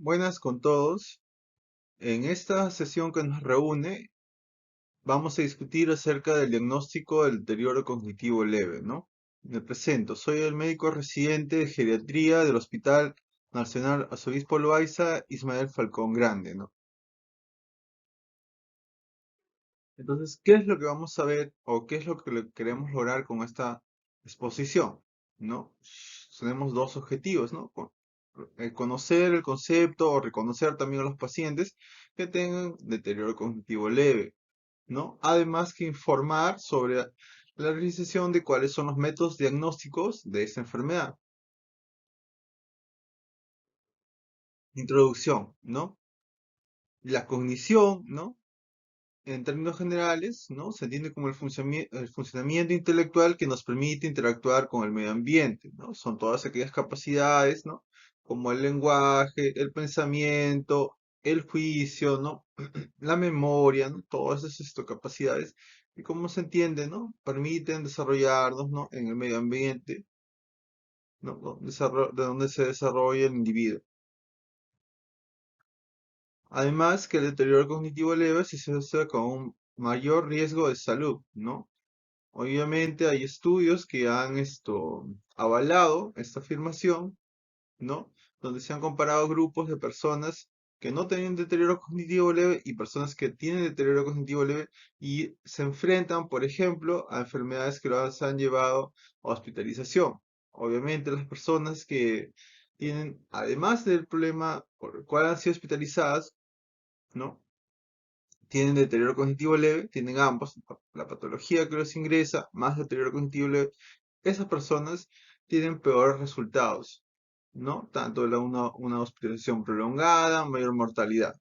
Buenas con todos. En esta sesión que nos reúne, vamos a discutir acerca del diagnóstico del deterioro cognitivo leve, ¿no? Me presento, soy el médico residente de geriatría del Hospital Nacional Arzobispo Loaiza Ismael Falcón Grande, ¿no? Entonces, ¿qué es lo que vamos a ver o qué es lo que queremos lograr con esta exposición, ¿no? Tenemos dos objetivos, ¿no? Conocer el concepto o reconocer también a los pacientes que tengan deterioro cognitivo leve, ¿no? Además que informar sobre la realización de cuáles son los métodos diagnósticos de esta enfermedad. Introducción, ¿no? La cognición, ¿no? En términos generales, ¿no? Se entiende como el funcionamiento intelectual que nos permite interactuar con el medio ambiente, ¿no? Son todas aquellas capacidades, ¿no? Como el lenguaje, el pensamiento, el juicio, ¿no? La memoria, ¿no? Todas esas capacidades y como se entiende, ¿no? Permiten desarrollarnos, ¿no? En el medio ambiente, ¿no? De donde se desarrolla el individuo. Además, que el deterioro cognitivo leve se asocia con un mayor riesgo de salud, ¿no? Obviamente hay estudios que han avalado esta afirmación, ¿no? Donde se han comparado grupos de personas que no tenían deterioro cognitivo leve y personas que tienen deterioro cognitivo leve y se enfrentan, por ejemplo, a enfermedades que los han llevado a hospitalización. Obviamente las personas que tienen, además del problema por el cual han sido hospitalizadas, ¿no? Tienen deterioro cognitivo leve, tienen ambos, la patología que los ingresa, más deterioro cognitivo leve, esas personas tienen peores resultados, ¿no? Tanto una hospitalización prolongada, mayor mortalidad.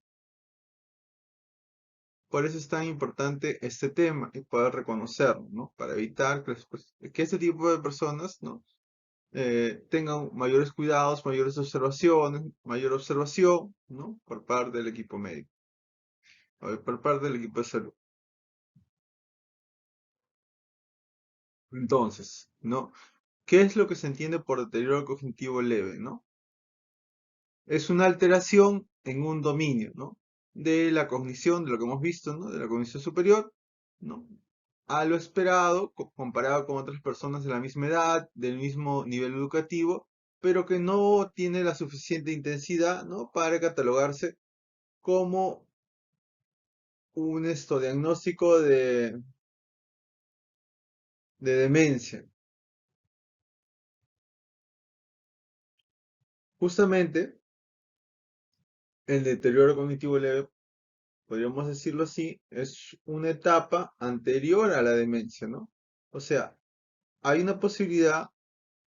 Por eso es tan importante este tema y poder reconocerlo, ¿no? Para evitar que este tipo de personas, ¿no? Tengan mayores cuidados, mayores observaciones, mayor observación, ¿no? Por parte del equipo médico, o por parte del equipo de salud. Entonces, ¿no? ¿Qué es lo que se entiende por deterioro cognitivo leve, ¿no? Es una alteración en un dominio, ¿no? De la cognición, de lo que hemos visto, ¿no? De la cognición superior, ¿no? A lo esperado, comparado con otras personas de la misma edad, del mismo nivel educativo, pero que no tiene la suficiente intensidad, ¿no? Para catalogarse como un diagnóstico de demencia. Justamente, el deterioro cognitivo leve, podríamos decirlo así, es una etapa anterior a la demencia, ¿no? O sea, hay una posibilidad,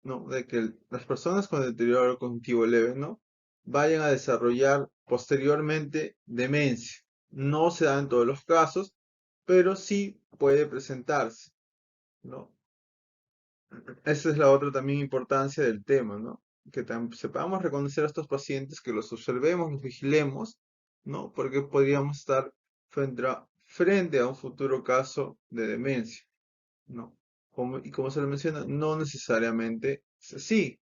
¿no? De que las personas con deterioro cognitivo leve, ¿no? Vayan a desarrollar posteriormente demencia. No se da en todos los casos, pero sí puede presentarse, ¿no? Esa es la otra también importancia del tema, ¿no? Que sepamos reconocer a estos pacientes, que los observemos, los vigilemos, ¿no? Porque podríamos estar frente a un futuro caso de demencia, ¿no? Y como se lo menciona, no necesariamente es así,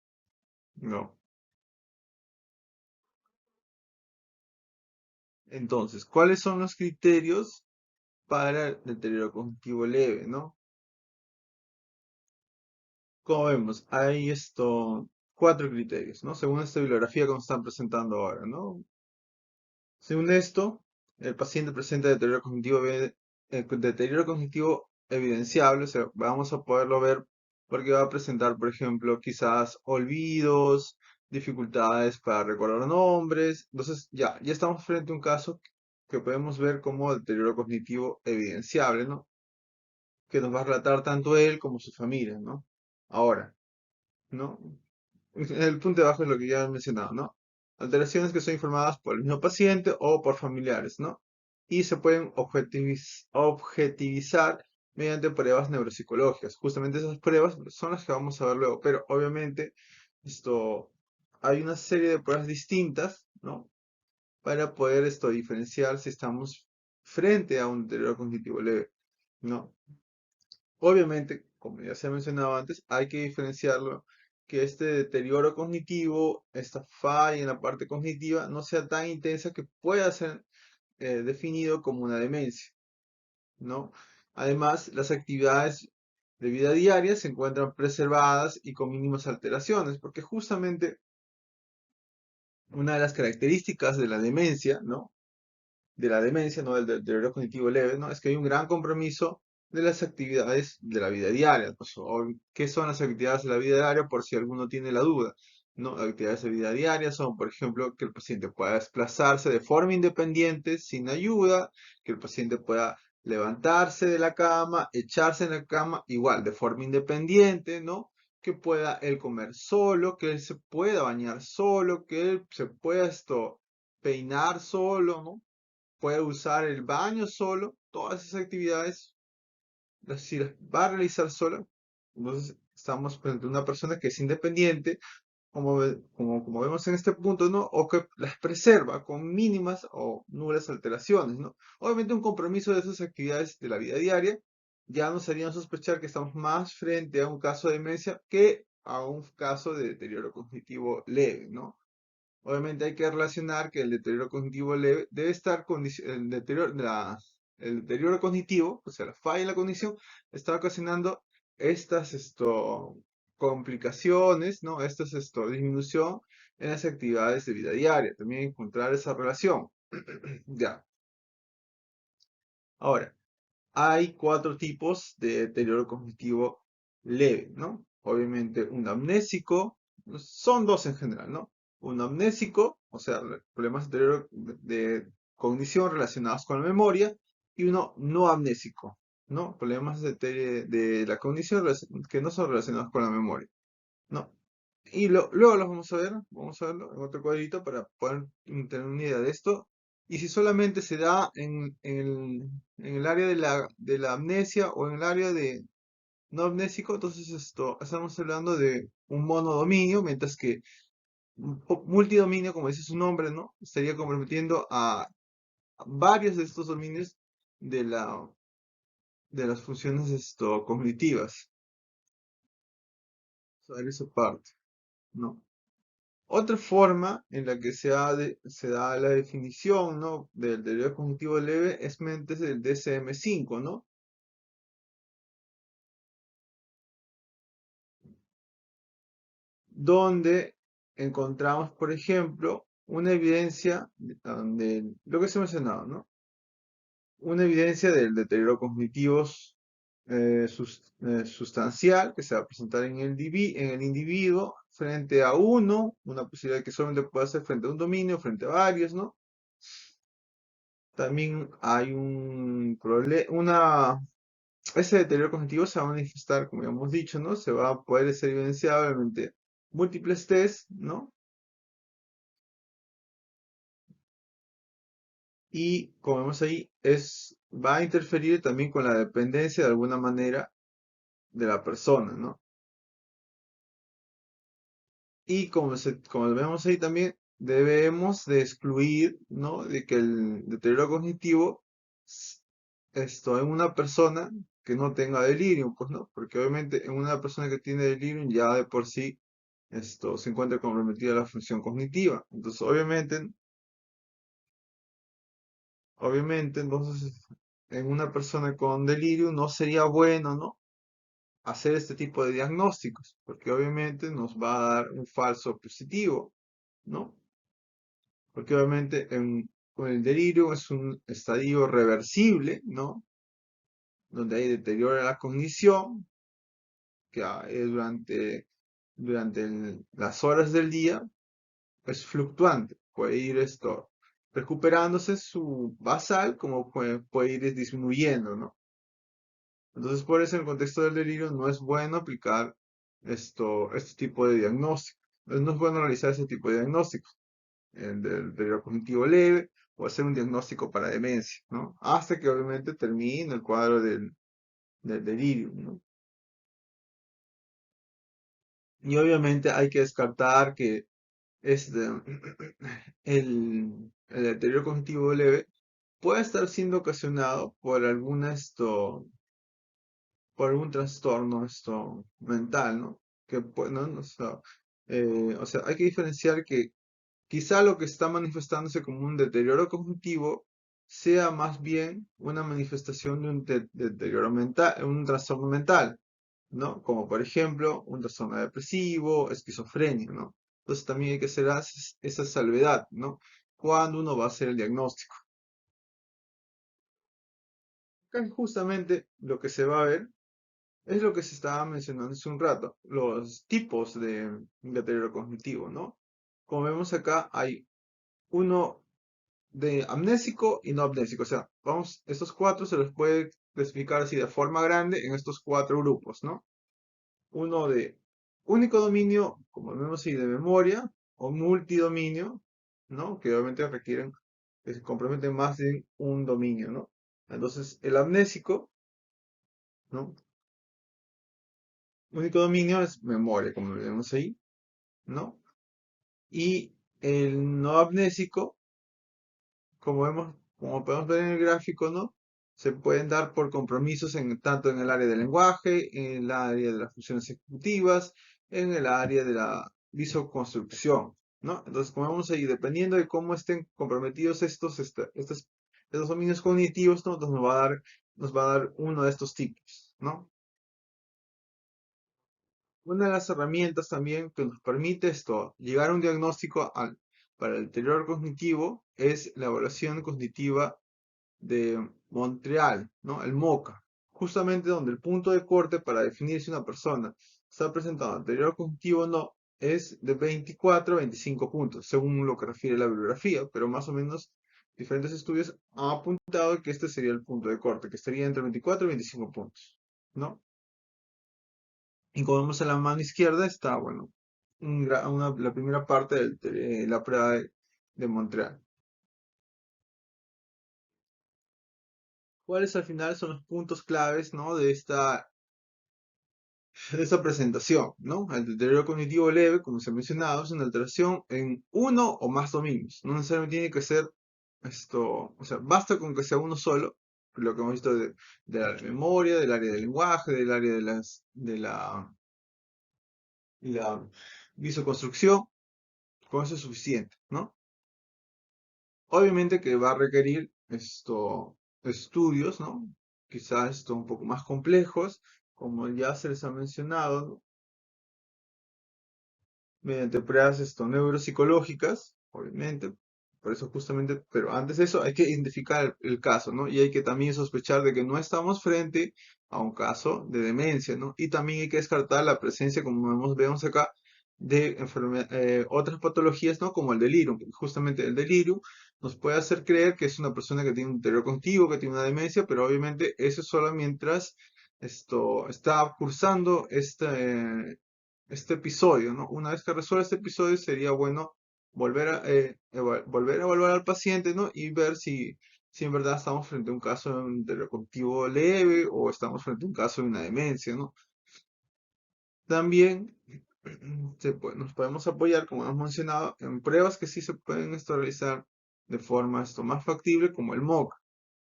¿no? Entonces, ¿cuáles son los criterios para el deterioro cognitivo leve, ¿no? Como vemos, hay cuatro criterios, ¿no? Según esta bibliografía que nos están presentando ahora, ¿no? Según esto, el paciente presenta deterioro cognitivo evidenciable, o sea, vamos a poderlo ver porque va a presentar, por ejemplo, quizás olvidos, dificultades para recordar nombres. Entonces, ya estamos frente a un caso que podemos ver como deterioro cognitivo evidenciable, ¿no? Que nos va a relatar tanto él como su familia, ¿no? Ahora, ¿no? El punto de abajo es lo que ya he mencionado, ¿no? Alteraciones que son informadas por el mismo paciente o por familiares, ¿no? Y se pueden objetivizar mediante pruebas neuropsicológicas. Justamente esas pruebas son las que vamos a ver luego, pero obviamente esto, hay una serie de pruebas distintas, ¿no? Para poder diferenciar si estamos frente a un deterioro cognitivo leve, ¿no? Obviamente, como ya se ha mencionado antes, hay que diferenciarlo que este deterioro cognitivo, esta falla en la parte cognitiva, no sea tan intensa que pueda ser definido como una demencia, ¿no? Además, las actividades de vida diaria se encuentran preservadas y con mínimas alteraciones, porque justamente una de las características de la demencia, ¿no? De la demencia, no del deterioro cognitivo leve, ¿no? Es que hay un gran compromiso de las actividades de la vida diaria. Pues, ¿qué son las actividades de la vida diaria? Por si alguno tiene la duda, ¿no? Las actividades de vida diaria son, por ejemplo, que el paciente pueda desplazarse de forma independiente, sin ayuda, que el paciente pueda levantarse de la cama, echarse en la cama, igual, de forma independiente, ¿no? Que pueda él comer solo, que él se pueda bañar solo, que él se pueda peinar solo, ¿no? Puede usar el baño solo, todas esas actividades, si las va a realizar solo, entonces estamos frente a una persona que es independiente, como vemos en este punto, ¿no? O que las preserva con mínimas o nulas alteraciones, ¿no? Obviamente un compromiso de esas actividades de la vida diaria ya nos harían sospechar que estamos más frente a un caso de demencia que a un caso de deterioro cognitivo leve, ¿no? Obviamente hay que relacionar que el deterioro cognitivo leve debe estar el deterioro cognitivo, o sea, la falla en la cognición, está ocasionando estas complicaciones, ¿no? Disminución en las actividades de vida diaria. También encontrar esa relación. Ya. Ahora, hay cuatro tipos de deterioro cognitivo leve, ¿no? Obviamente un amnésico, son dos en general, ¿no? Un amnésico, o sea, problemas de deterioro de cognición relacionados con la memoria, y uno no amnésico, ¿no? Problemas de la cognición que no son relacionados con la memoria, ¿no? Y luego los vamos a verlo en otro cuadrito para poder tener una idea de esto. Y si solamente se da en el área de la amnesia o en el área de no amnésico, entonces estamos hablando de un monodominio, mientras que un multidominio, como dice su nombre, ¿no? Estaría comprometiendo a varios de estos dominios de de las funciones cognitivas. Vamos a ver esa parte, ¿no? Otra forma en la que se da la definición, ¿no? Del deterioro cognitivo leve es mediante el DSM-5, ¿no? Donde encontramos, por ejemplo, una evidencia de lo que se ha mencionado, ¿no? Una evidencia del deterioro cognitivo sustancial que se va a presentar en en el individuo frente a uno, una posibilidad que solamente puede ser frente a un dominio, frente a varios, ¿no? También hay un problema, ese deterioro cognitivo se va a manifestar, como ya hemos dicho, ¿no? Se va a poder ser evidenciado mediante múltiples test, ¿no? Y como vemos ahí, va a interferir también con la dependencia de alguna manera de la persona, ¿no? Y como vemos ahí también, debemos de excluir, ¿no? De que el deterioro cognitivo s- en una persona que no tenga delirium, pues no, porque obviamente en una persona que tiene delirium ya de por sí se encuentra comprometida la función cognitiva. Entonces, entonces, en una persona con delirium no sería bueno, ¿no? Hacer este tipo de diagnósticos, porque obviamente nos va a dar un falso positivo, ¿no? Porque obviamente con el delirio es un estadio reversible, donde hay deterioro de la cognición, que durante las horas del día es fluctuante, puede ir recuperándose su basal, como puede ir disminuyendo, ¿no? Entonces, por eso en el contexto del delirio no es bueno aplicar este tipo de diagnóstico. No es bueno realizar ese tipo de diagnósticos, el del deterioro cognitivo leve o hacer un diagnóstico para demencia, ¿no? Hasta que obviamente termine el cuadro del delirio, ¿no? Y obviamente hay que descartar que este, el deterioro cognitivo leve puede estar siendo ocasionado por por algún trastorno mental, ¿no? que pues, ¿no? O sea, hay que diferenciar que quizá lo que está manifestándose como un deterioro cognitivo sea más bien una manifestación de un deterioro mental, un trastorno mental, ¿no? Como por ejemplo un trastorno depresivo, esquizofrenia, ¿no? Entonces también hay que hacer esa salvedad, ¿no? Cuando uno va a hacer el diagnóstico. Acá justamente lo que se va a ver es lo que se estaba mencionando hace un rato, los tipos de deterioro cognitivo, ¿no? Como vemos acá, hay uno de amnésico y no amnésico. O sea, vamos, estos cuatro se los puede clasificar así de forma grande en estos cuatro grupos, ¿no? Uno de único dominio, como vemos ahí, de memoria, o multidominio, ¿no? Que obviamente requieren, que se comprometen más de un dominio, ¿no? Entonces, el amnésico, ¿no? Único dominio es memoria, como vemos ahí, ¿no? Y el no amnésico, como podemos ver en el gráfico, ¿no? Se pueden dar por compromisos tanto en el área del lenguaje, en el área de las funciones ejecutivas, en el área de la visoconstrucción, ¿no? Entonces, como vemos ahí, dependiendo de cómo estén comprometidos estos dominios cognitivos, ¿no? Entonces nos va a dar uno de estos tipos, ¿no? Una de las herramientas también que nos permite llegar a un diagnóstico para el deterioro cognitivo es la evaluación cognitiva de Montreal, ¿no? El MoCA, justamente donde el punto de corte para definir si una persona está presentando anterior cognitivo o no es de 24 a 25 puntos, según lo que refiere la bibliografía, pero más o menos diferentes estudios han apuntado que este sería el punto de corte, que estaría entre 24 y 25 puntos, ¿no? Y como vemos en la mano izquierda está, bueno, la primera parte de la prueba de Montreal. ¿Cuáles al final son los puntos claves, ¿no? De esta presentación, ¿no? El deterioro cognitivo leve, como se ha mencionado, es una alteración en uno o más dominios. No necesariamente tiene que ser o sea, basta con que sea uno solo, lo que hemos visto de la memoria, del área del lenguaje, del área de la visoconstrucción, con eso es suficiente, ¿no? Obviamente que va a requerir estudios, ¿no? Quizás un poco más complejos, como ya se les ha mencionado, ¿no? Mediante pruebas neuropsicológicas, obviamente. Por eso justamente, pero antes de eso hay que identificar el caso, ¿no? Y hay que también sospechar de que no estamos frente a un caso de demencia, ¿no? Y también hay que descartar la presencia, como vemos acá, de otras patologías, ¿no? Como el delirium. Justamente el delirium nos puede hacer creer que es una persona que tiene un deterioro cognitivo, que tiene una demencia, pero obviamente eso es solo mientras esto está cursando este episodio, ¿no? Una vez que resuelva este episodio, sería bueno volver a evaluar al paciente, ¿no? Y ver si en verdad estamos frente a un caso de un cognitivo leve o estamos frente a un caso de una demencia, ¿no? También nos podemos apoyar, como hemos mencionado, en pruebas que sí se pueden realizar de forma más factible, como el MOOC,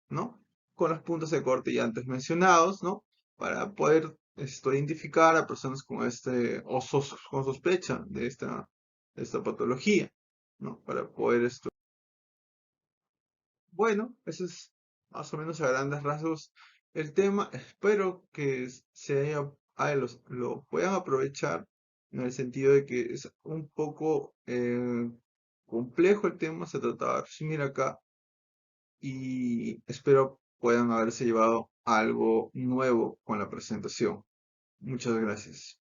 ¿no? Con los puntos de corte ya antes mencionados, ¿no? Para poder identificar a personas con con sospecha de esta patología, ¿no? Para poder Bueno, eso es más o menos a grandes rasgos el tema. Espero que lo puedan aprovechar en el sentido de que es un poco complejo el tema, se trataba de resumir acá y espero puedan haberse llevado algo nuevo con la presentación. Muchas gracias.